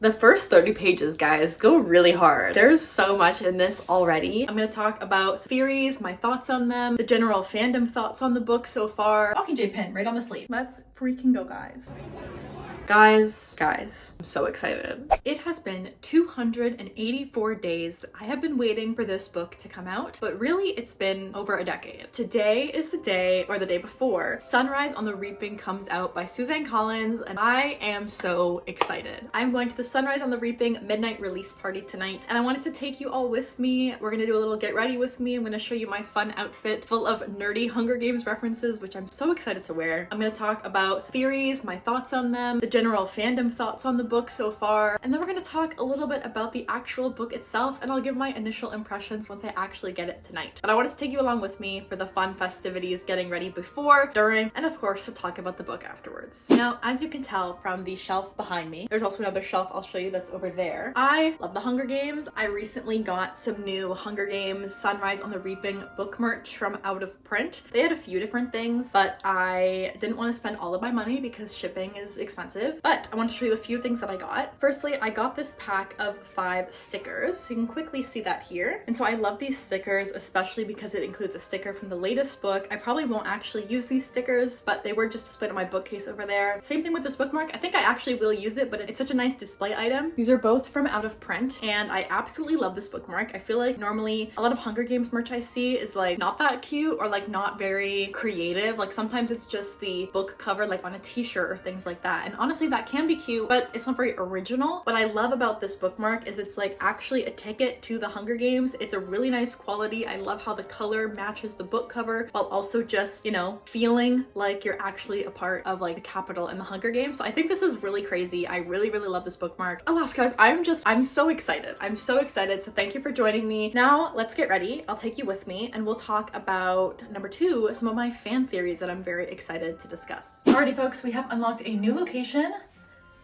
The first 30 pages, guys, go really hard. There's so much in this already. I'm gonna talk about theories, my thoughts on them, the general fandom thoughts on the book so far. Mockingjay pin right on the sleeve. Let's freaking go, guys. Guys, I'm so excited. It has been 284 days that I have been waiting for this book to come out, but really it's been over a decade. Today is the day, or the day before, Sunrise on the Reaping comes out by Suzanne Collins, and I am so excited. I'm going to the Sunrise on the Reaping midnight release party tonight, and I wanted to take you all with me. We're gonna do a little get ready with me. I'm gonna show you my fun outfit full of nerdy Hunger Games references, which I'm so excited to wear. I'm gonna talk about theories, my thoughts on them, the general fandom thoughts on the book so far, and then we're gonna talk a little bit about the actual book itself, and I'll give my initial impressions once I actually get it tonight. But I wanted to take you along with me for the fun festivities, getting ready before, during, and of course to talk about the book afterwards. Now, as you can tell from the shelf behind me, there's also another shelf I'll show you that's over there. I love the Hunger Games. I recently got some new Hunger Games Sunrise on the Reaping book merch from Out of Print. They had a few different things, but I didn't want to spend all of my money because shipping is expensive. But I want to show you a few things that I got. Firstly, I got this pack of 5 stickers. So you can quickly see that here. And so I love these stickers, especially because it includes a sticker from the latest book. I probably won't actually use these stickers, but they were just displayed on my bookcase over there. Same thing with this bookmark. I think I actually will use it, but it's such a nice display item. These are both from Out of Print, and I absolutely love this bookmark. I feel like normally a lot of Hunger Games merch I see is like not that cute or like not very creative. Like sometimes it's just the book cover like on a t-shirt or things like that. And honestly, that can be cute, but it's not very original. What I love about this bookmark is it's like actually a ticket to the Hunger Games. It's a really nice quality. I love how the color matches the book cover while also just, you know, feeling like you're actually a part of like the Capitol in the Hunger Games. So I think this is really crazy. I really love this bookmark. Alas, guys, I'm so excited. I'm so excited. So thank you for joining me. Now let's get ready. I'll take you with me and we'll talk about number 2, some of my fan theories that I'm very excited to discuss. Alrighty, folks, we have unlocked a new location.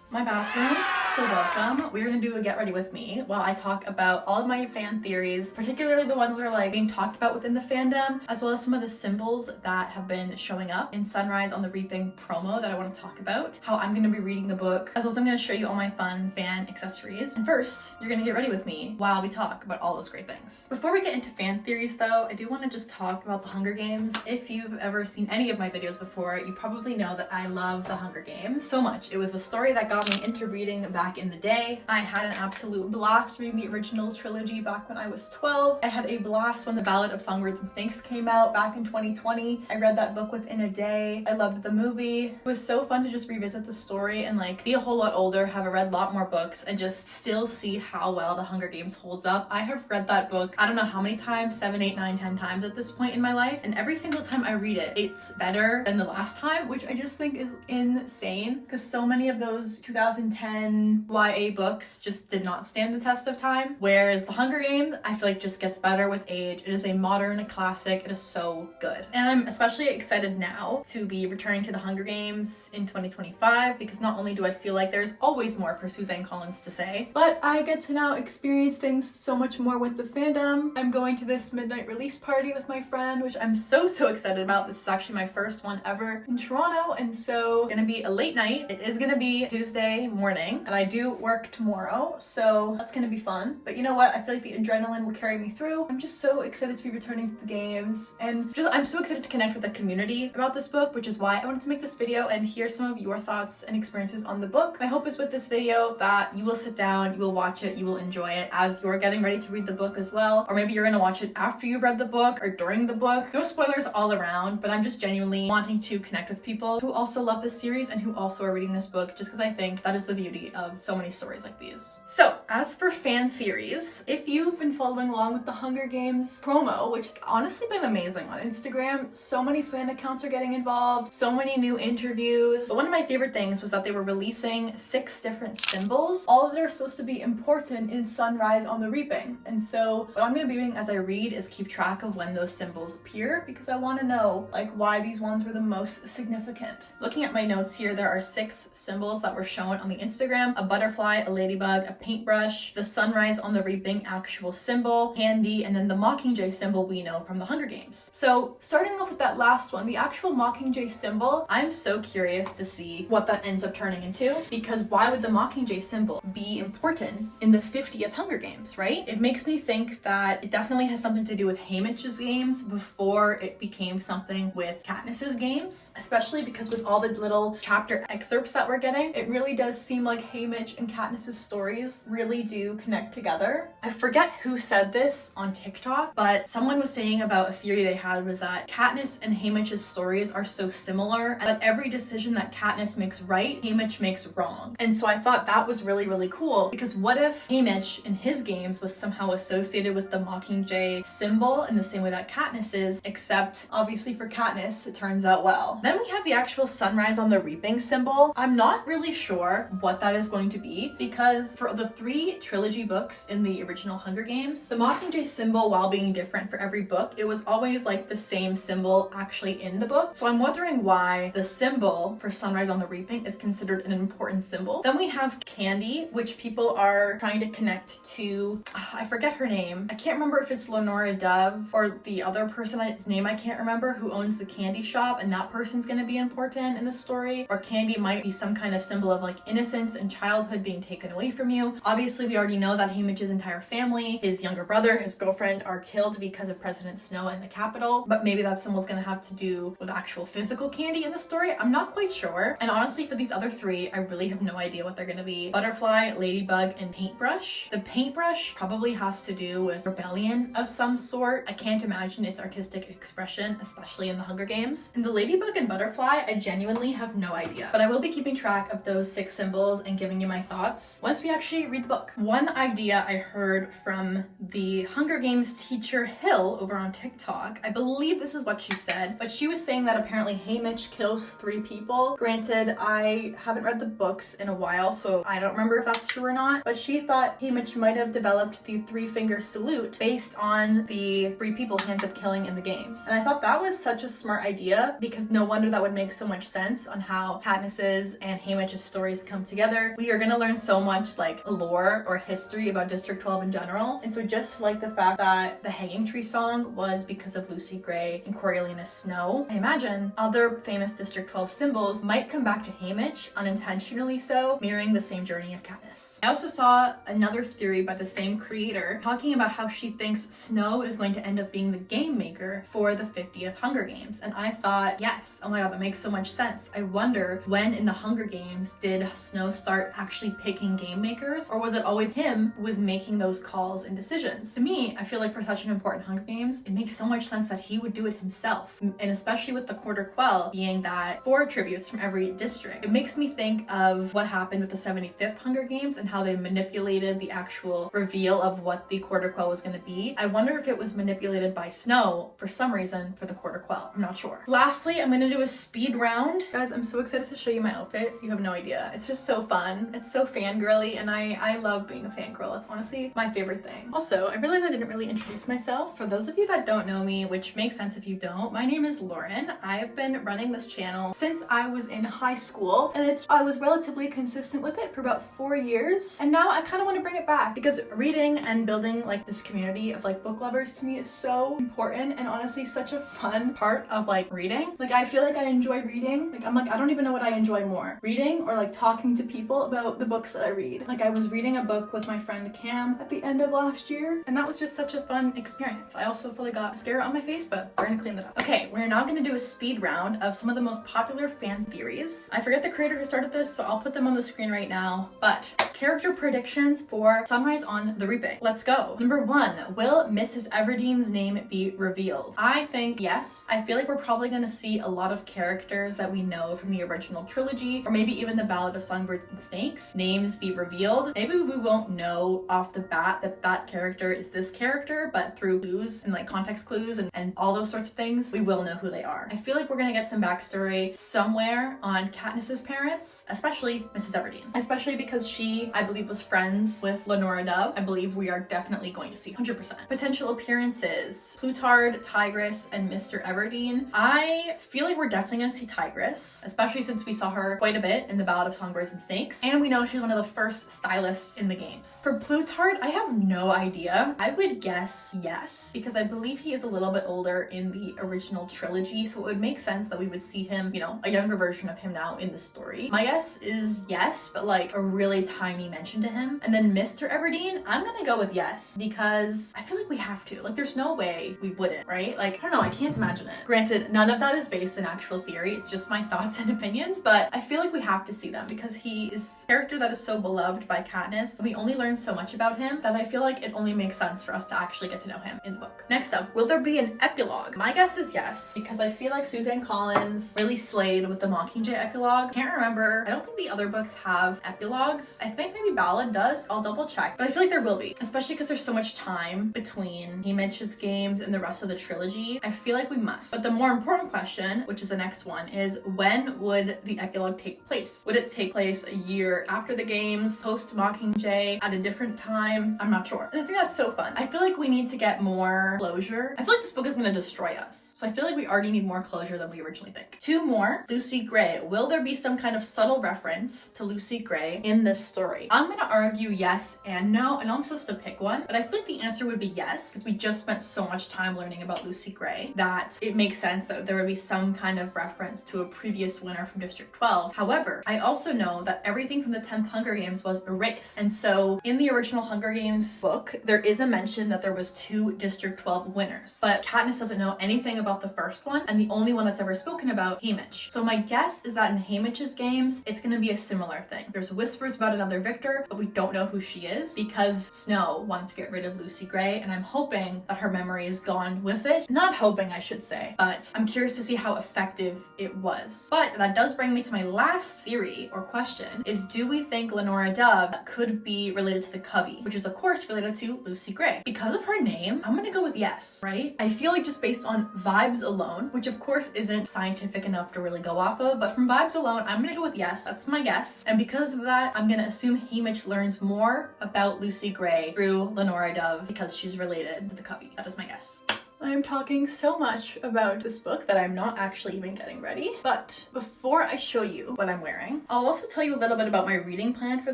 My bathroom. So welcome. We're gonna do a get ready with me while I talk about all of my fan theories, particularly the ones that are like being talked about within the fandom, as well as some of the symbols that have been showing up in Sunrise on the Reaping promo that I want to talk about, how I'm gonna be reading the book, as well as I'm gonna show you all my fun fan accessories. And first, you're gonna get ready with me while we talk about all those great things. Before we get into fan theories though, I do want to just talk about the Hunger Games. If you've ever seen any of my videos before, you probably know that I love the Hunger Games so much. It was the story that got me into reading back in the day. I had an absolute blast reading the original trilogy back when I was 12. I had a blast when The Ballad of Songbirds and Snakes came out back in 2020. I read that book within a day. I loved the movie. It was so fun to just revisit the story and like be a whole lot older, have read a lot more books, and just still see how well the Hunger Games holds up. I have read that book I don't know how many times, 7, 8, 9, 10 times at this point in my life, and every single time I read it, it's better than the last time, which I just think is insane because so many of those 2010 YA books just did not stand the test of time. Whereas The Hunger Games, I feel like just gets better with age. It is a modern classic. It is so good. And I'm especially excited now to be returning to The Hunger Games in 2025 because not only do I feel like there's always more for Suzanne Collins to say, but I get to now experience things so much more with the fandom. I'm going to this midnight release party with my friend, which I'm so excited about. This is actually my first one ever in Toronto, and so it's gonna be a late night. It is gonna be Tuesday morning, and I do work tomorrow, so that's gonna be fun. But you know what? I feel like the adrenaline will carry me through. I'm just so excited to be returning to the games, and just I'm so excited to connect with the community about this book, which is why I wanted to make this video and hear some of your thoughts and experiences on the book. My hope is with this video that you will sit down, you will watch it, you will enjoy it as you're getting ready to read the book as well, or maybe you're gonna watch it after you've read the book or during the book. No spoilers all around, but I'm just genuinely wanting to connect with people who also love this series and who also are reading this book, just because I think that is the beauty of so many stories like these. So as for fan theories, if you've been following along with the Hunger Games promo, which has honestly been amazing on Instagram, so many fan accounts are getting involved, so many new interviews. But one of my favorite things was that they were releasing 6 different symbols, all that are supposed to be important in Sunrise on the Reaping. And so what I'm going to be doing as I read is keep track of when those symbols appear, because I want to know like why these ones were the most significant. Looking at my notes here, there are 6 symbols that were shown on the Instagram a butterfly, a ladybug, a paintbrush, the sunrise on the reaping actual symbol, candy, and then the Mockingjay symbol we know from the Hunger Games. So starting off with that last one, the actual Mockingjay symbol, I'm so curious to see what that ends up turning into, because why would the Mockingjay symbol be important in the 50th Hunger Games, right? It makes me think that it definitely has something to do with Haymitch's games before it became something with Katniss's games, especially because with all the little chapter excerpts that we're getting, it really does seem like Haymitch and Katniss's stories really do connect together. I forget who said this on TikTok, but someone was saying about a theory they had was that Katniss and Haymitch's stories are so similar, and that every decision that Katniss makes right, Haymitch makes wrong. And so I thought that was really, really cool, because what if Haymitch in his games was somehow associated with the Mockingjay symbol in the same way that Katniss is, except obviously for Katniss, it turns out well. Then we have the actual sunrise on the reaping symbol. I'm not really sure what that is going to be, because for the 3 trilogy books in the original Hunger Games, the Mockingjay symbol, while being different for every book, it was always like the same symbol actually in the book. So I'm wondering why the symbol for sunrise on the reaping is considered an important symbol. Then we have candy, which people are trying to connect to, I forget her name. I can't remember if it's Lenora Dove or the other person's name I can't remember, who owns the candy shop, and that person's going to be important in the story. Or candy might be some kind of symbol of like innocence and childhood being taken away from you. Obviously, we already know that Haymitch's entire family, his younger brother, his girlfriend, are killed because of President Snow and the Capitol, but maybe that symbol's going to have to do with actual physical candy in the story. I'm not quite sure. And honestly, for these other 3, I really have no idea what they're going to be. Butterfly, ladybug, and paintbrush. The paintbrush probably has to do with rebellion of some sort. I can't imagine its artistic expression, especially in the Hunger Games. And the ladybug and butterfly, I genuinely have no idea, but I will be keeping track of those 6 symbols and giving you my thoughts once we actually read the book. One idea I heard from the Hunger Games teacher Hill over on TikTok, I believe this is what she said, but she was saying that apparently Haymitch kills 3 people. Granted, I haven't read the books in a while, so I don't remember if that's true or not, but she thought Haymitch might have developed the 3-finger salute based on the 3 people he ends up killing in the games. And I thought that was such a smart idea, because no wonder that would make so much sense on how Katniss's and Haymitch's stories come together. We are going to learn so much like lore or history about District 12 in general, and so just like the fact that the Hanging Tree song was because of Lucy Gray and Coriolanus Snow, I imagine other famous District 12 symbols might come back to Haymitch, unintentionally so, mirroring the same journey of Katniss. I also saw another theory by the same creator talking about how she thinks Snow is going to end up being the game maker for the 50th Hunger Games, and I thought, yes, oh my god, that makes so much sense. I wonder when in the Hunger Games did Snow start actually picking game makers, or was it always him who was making those calls and decisions? To me, I feel like for such an important Hunger Games, it makes so much sense that he would do it himself, and especially with the Quarter Quell being that 4 tributes from every district. It makes me think of what happened with the 75th Hunger Games and how they manipulated the actual reveal of what the Quarter Quell was going to be. I wonder if it was manipulated by Snow for some reason for the Quarter Quell. I'm not sure. Lastly, I'm going to do a speed round. Guys, I'm so excited to show you my outfit. You have no idea. It's just so fun. It's so fangirly, and I love being a fangirl. It's honestly my favorite thing. Also, I realized I didn't really introduce myself. For those of you that don't know me, which makes sense if you don't, my name is Lauren. I've been running this channel since I was in high school, and I was relatively consistent with it for about 4 years, and now I kind of want to bring it back, because reading and building like this community of like book lovers to me is so important, and honestly such a fun part of like reading. Like I feel like I enjoy reading. Like I'm like, I don't even know what I enjoy more, reading or like talking to people about the books that I read. Like I was reading a book with my friend Cam at the end of last year, and that was just such a fun experience. I also fully got mascara on my face, but we're gonna clean that up. Okay, we're now gonna do a speed round of some of the most popular fan theories. I forget the creator who started this, so I'll put them on the screen right now, but character predictions for Sunrise on the Reaping. Let's go. Number 1, will Mrs. Everdene's name be revealed? I think yes. I feel like we're probably gonna see a lot of characters that we know from the original trilogy, or maybe even the Ballad of Songbirds and Snakes, names be revealed. Maybe we won't know off the bat that that character is this character, but through clues and like context clues and all those sorts of things, we will know who they are. I feel like we're gonna get some backstory somewhere on Katniss's parents, especially Mrs. Everdene, especially because she He, I believe, was friends with Lenora Dove. I believe we are definitely going to see 100%. Potential appearances: Plutard, Tigress, and Mr. Everdeen. I feel like we're definitely gonna see Tigress, especially since we saw her quite a bit in the Ballad of Songbirds and Snakes, and we know she's one of the first stylists in the games. For Plutard, I have no idea. I would guess yes, because I believe he is a little bit older in the original trilogy, so it would make sense that we would see him, you know, a younger version of him now in the story. My guess is yes, but like a really tiny mention to him. And then Mr. Everdeen, I'm gonna go with yes, because I feel like we have to. Like, there's no way we wouldn't, right? Like, I don't know, I can't imagine it. Granted, none of that is based in actual theory, it's just my thoughts and opinions, but I feel like we have to see them because he is a character that is so beloved by Katniss. We only learn so much about him that I feel like it only makes sense for us to actually get to know him in the book. Next up, will there be an epilogue? My guess is yes, because I feel like Suzanne Collins really slayed with the Mockingjay epilogue. Can't remember. I don't think the other books have epilogues. I think maybe Ballad does. I'll double check, but I feel like there will be, especially because there's so much time between Haymitch's games and the rest of the trilogy. I feel like we must. But the more important question, which is the next one, is when would the epilogue take place? Would it take place a year after the games, post Mockingjay, at a different time? I'm not sure. And I think that's so fun. I feel like we need to get more closure. I feel like this book is going to destroy us, so I feel like we already need more closure than we originally think. Two more. Lucy Gray. Will there be some kind of subtle reference to Lucy Gray in this story? I'm going to argue yes and no. I know I'm supposed to pick one, but I feel like the answer would be yes, because we just spent so much time learning about Lucy Gray that it makes sense that there would be some kind of reference to a previous winner from District 12. However, I also know that everything from the 10th Hunger Games was erased, and so in the original Hunger Games book, there is a mention that there was 2 District 12 winners, but Katniss doesn't know anything about the first one, and the only one that's ever spoken about, Haymitch. So my guess is that in Haymitch's games, it's going to be a similar thing. There's whispers about another victor, but we don't know who she is because Snow wanted to get rid of Lucy Gray, and I'm hoping that her memory is gone with it. Not hoping, I should say, but I'm curious to see how effective it was. But that does bring me to my last theory or question, is do we think Lenora Dove could be related to the Covey, which is of course related to Lucy Gray? Because of her name, I'm gonna go with yes, right? I feel like just based on vibes alone, which of course isn't scientific enough to really go off of, but from vibes alone, I'm gonna go with yes. That's my guess. And because of that, I'm gonna assume Haymitch learns more about Lucy Gray through Lenora Dove because she's related to the Covey. That is my guess. I'm talking so much about this book that I'm not actually even getting ready. But before I show you what I'm wearing, I'll also tell you a little bit about my reading plan for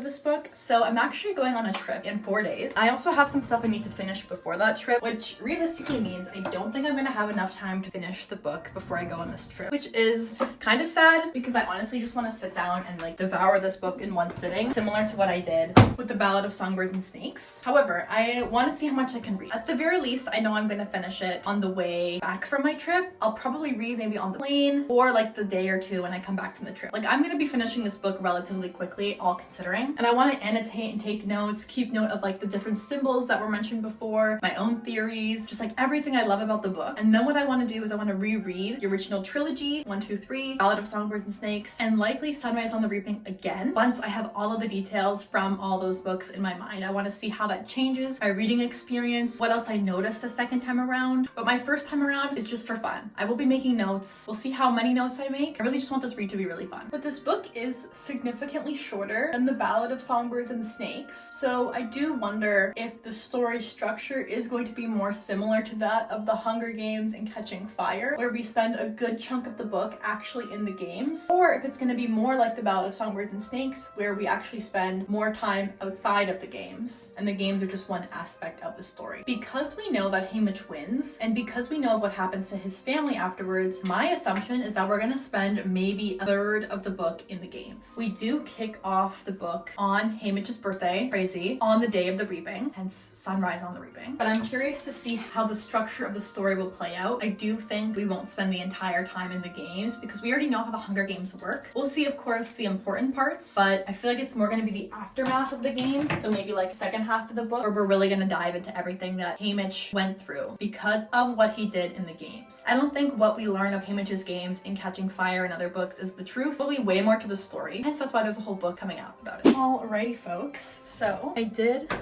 this book. So I'm actually going on a trip in 4 days. I also have some stuff I need to finish before that trip, which realistically means I don't think I'm gonna have enough time to finish the book before I go on this trip, which is kind of sad because I honestly just want to sit down and like devour this book in one sitting, similar to what I did with the Ballad of Songbirds and Snakes. However, I want to see how much I can read. At the very least, I know I'm gonna finish it on the way back from my trip. I'll probably read maybe on the plane or like the day or two when I come back from the trip. Like, I'm gonna be finishing this book relatively quickly, all considering, and I want to annotate and take notes, keep note of like the different symbols that were mentioned before, my own theories, just like everything I love about the book. And then what I want to do is I want to reread the original trilogy, 1, 2, 3, Ballad of Songbirds and Snakes, and likely Sunrise on the Reaping again once I have all of the details from all those books in my mind. I want to see how that changes my reading experience, what else I noticed the second time around. But my first time around is just for fun. I will be making notes. We'll see how many notes I make. I really just want this read to be really fun. But this book is significantly shorter than the Ballad of Songbirds and Snakes, so I do wonder if the story structure is going to be more similar to that of the Hunger Games and Catching Fire, where we spend a good chunk of the book actually in the games, or if it's going to be more like the Ballad of Songbirds and Snakes, where we actually spend more time outside of the games, and the games are just one aspect of the story. Because we know that Haymitch wins, and because we know what happens to his family afterwards, my assumption is that we're going to spend maybe a third of the book in the games. We do kick off the book on Haymitch's birthday, crazy, on the day of the reaping, hence Sunrise on the Reaping. But I'm curious to see how the structure of the story will play out. I do think we won't spend the entire time in the games because we already know how the Hunger Games work. We'll see, of course, the important parts, but I feel like it's more going to be the aftermath of the games, so maybe like second half of the book, where we're really going to dive into everything that Haymitch went through because of what he did in the games. I don't think what we learn of Haymitch's games in Catching Fire and other books is the truth. Probably way more to the story, hence that's why there's a whole book coming out about it. Alrighty folks, so I did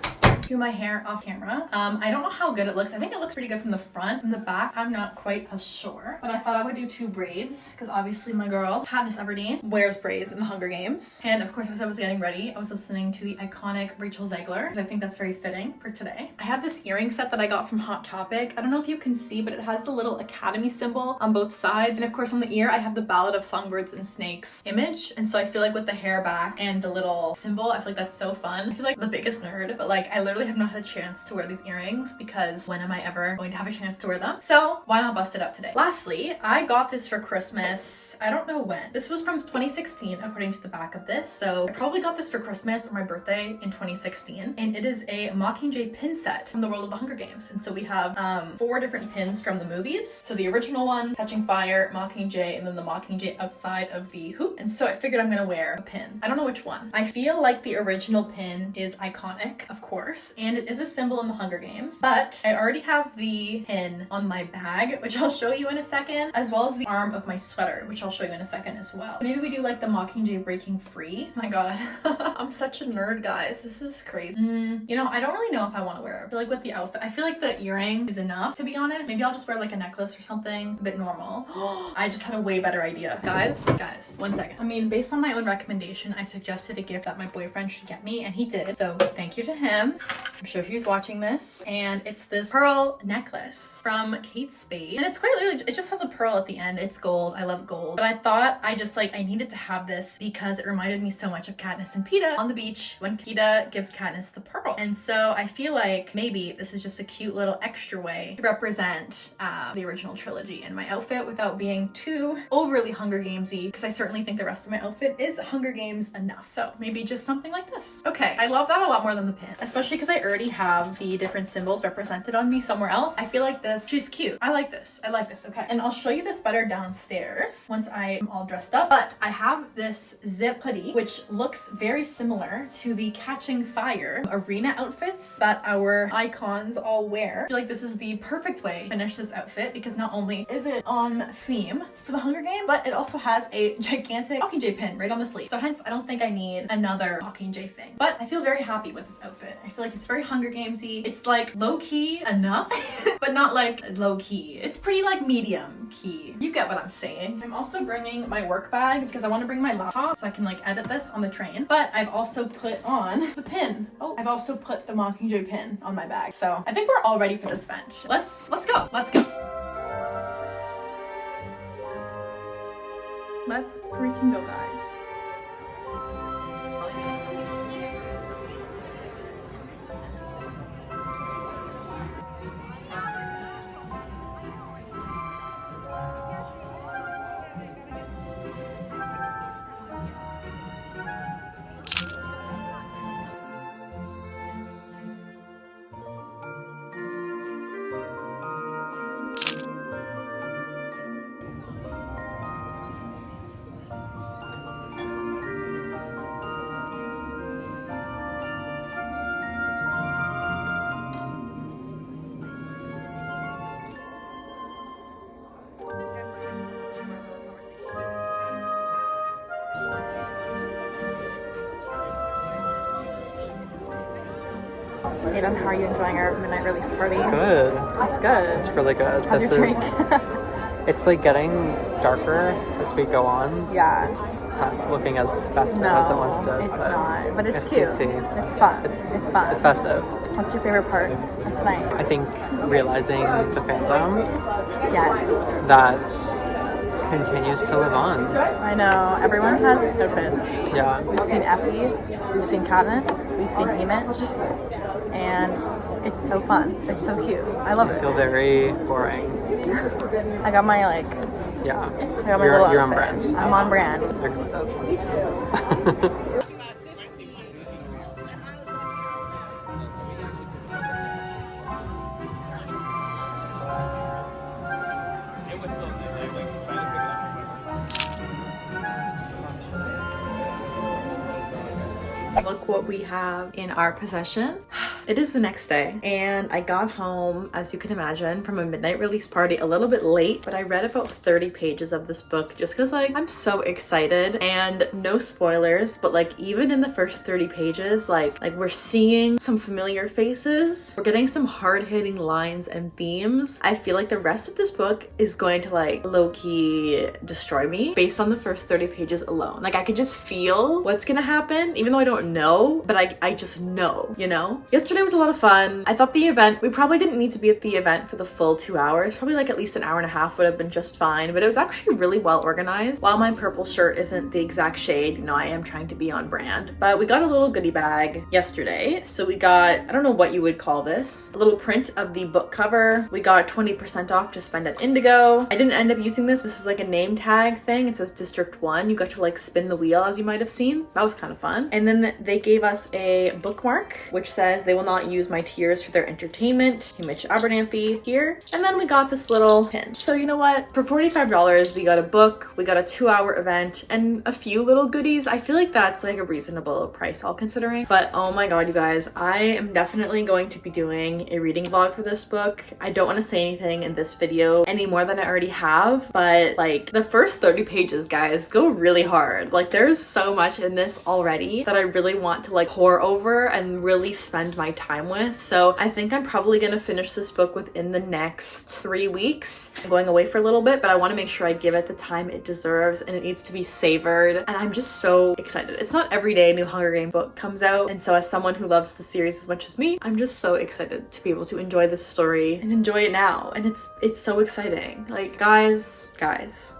do my hair off camera. I don't know how good it looks. I think it looks pretty good from the front. From the back, I'm not quite as sure. But I thought I would do 2 braids because obviously my girl, Katniss Everdeen, wears braids in the Hunger Games. And of course, as I was getting ready, I was listening to the iconic Rachel Zegler because I think that's very fitting for today. I have this earring set that I got from Hot Topic. I don't know if you can see, but it has the little Academy symbol on both sides. And of course on the ear, I have the Ballad of Songbirds and Snakes image. And so I feel like with the hair back and the little symbol, I feel like that's so fun. I feel like the biggest nerd, but like I literally have not had a chance to wear these earrings because when am I ever going to have a chance to wear them? So why not bust it up today? Lastly, I got this for Christmas. I don't know when. This was from 2016 according to the back of this. So I probably got this for Christmas or my birthday in 2016. And it is a Mockingjay pin set from the world of the Hunger Games. And so we have 4 different pins from the movies. So the original one, Catching Fire, Mockingjay, and then the Mockingjay outside of the hoop. And so I figured I'm gonna wear a pin. I don't know which one. I feel like the original pin is iconic, of course, and it is a symbol in the Hunger Games, but I already have the pin on my bag, which I'll show you in a second, as well as the arm of my sweater, which I'll show you in a second as well. Maybe we do like the Mockingjay breaking free. My god. I'm such a nerd, guys. This is crazy. You know, I don't really know if I want to wear it. I feel like with the outfit, I feel like the earring is enough, to be honest. Maybe I'll just wear like a necklace or something a bit normal. I just had a way better idea. Guys, 1 second. I mean, based on my own recommendation, I suggested a gift that my boyfriend should get me, and he did. So thank you to him. I'm sure he's watching this. And it's this pearl necklace from Kate Spade. And it's quite literally, it just has a pearl at the end. It's gold. I love gold. But I thought I needed to have this because it reminded me so much of Katniss and Peeta on the beach when Peeta gives Katniss the pearl. And so I feel like maybe this is just a cute little extra way to represent the original trilogy in my outfit without being too overly Hunger Gamesy, because I certainly think the rest of my outfit is Hunger Games enough. So maybe just something like this. Okay, I love that a lot more than the pin, especially because I already have the different symbols represented on me somewhere else. I feel like this, she's cute. I like this. I like this. Okay, and I'll show you this better downstairs once I am all dressed up. But I have this zip hoodie, which looks very similar to the Catching Fire arena outfits that our icons all wear. I feel like this is the perfect way to finish this outfit because not only is it on theme for the Hunger Game, but it also has a gigantic Mockingjay pin right on the sleeve. So hence, I don't think I need another Mockingjay thing. But I feel very happy with this outfit. I feel like it's very Hunger Gamesy. It's like low-key enough, but not like low-key. It's pretty like medium key. You get what I'm saying. I'm also bringing my work bag because I want to bring my laptop so I can like edit this on the train. But I've also put on the pin. Oh, I've also put the Mockingjay pin on my bag. So I think we're all ready for this event. Let's go. Let's go. Let's freaking go, guys. Aiden, how are you enjoying our midnight release party? It's good. It's good. It's really good. How's your drink? It's like getting darker as we go on. Yes. Not looking as festive as it once did. It's not, but it's cute. Tasty. It's fun. It's fun. It's festive. What's your favorite part of tonight? I think realizing the fandom Yes. that continues to live on. I know. Everyone has outfits. Yeah. We've seen Effie, we've seen Katniss, we've seen Haymitch, and it's so fun. It's so cute. I love I it. feel very boring. I got my like. Yeah. I got my little You're on outfit. brand. I'm on brand. Look what we have in our possession. It is the next day and I got home, as you can imagine, from a midnight release party a little bit late, but I read about 30 pages of this book just because like I'm so excited. And no spoilers, but like even in the first 30 pages, like we're seeing some familiar faces, we're getting some hard-hitting lines and themes. I feel like the rest of this book is going to like low-key destroy me based on the first 30 pages alone. Like I can just feel what's gonna happen, even though I don't know, but I just know, you know? Yesterday was a lot of fun. I thought the event, we probably didn't need to be at the event for the full 2 hours. Probably like at least an hour and a half would have been just fine, but it was actually really well organized. While my purple shirt isn't the exact shade, you know, I am trying to be on brand. But we got a little goodie bag yesterday. So we got, I don't know what you would call this, a little print of the book cover. We got 20% off to spend at Indigo. I didn't end up using this. This is like a name tag thing. It says District 1. You got to like spin the wheel, as you might have seen. That was kind of fun. And then they gave us a bookmark, which says they will not use my tears for their entertainment. Mitch Abernathy here. And then we got this little pin. So you know what? For $45, we got a book, we got a 2-hour event, and a few little goodies. I feel like that's like a reasonable price all considering. But oh my god, you guys, I am definitely going to be doing a reading vlog for this book. I don't want to say anything in this video any more than I already have, but like the first 30 pages, guys, go really hard. Like there's so much in this already that I really want to like pour over and really spend my time with. So I think I'm probably gonna finish this book within the next 3 weeks. I'm going away for a little bit, but I want to make sure I give it the time it deserves and it needs to be savored. And I'm just so excited. It's not every day a new Hunger Games book comes out. And so as someone who loves the series as much as me, I'm just so excited to be able to enjoy this story and enjoy it now. And it's so exciting. Like guys,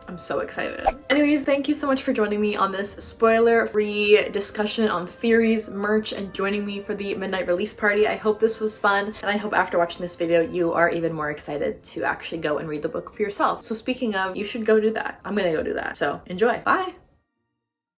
I'm so excited. Anyways, thank you so much for joining me on this spoiler-free discussion on theories, merch, and joining me for the midnight release party. I hope this was fun, and I hope after watching this video, you are even more excited to actually go and read the book for yourself. So speaking of, you should go do that. I'm gonna go do that. So enjoy. Bye!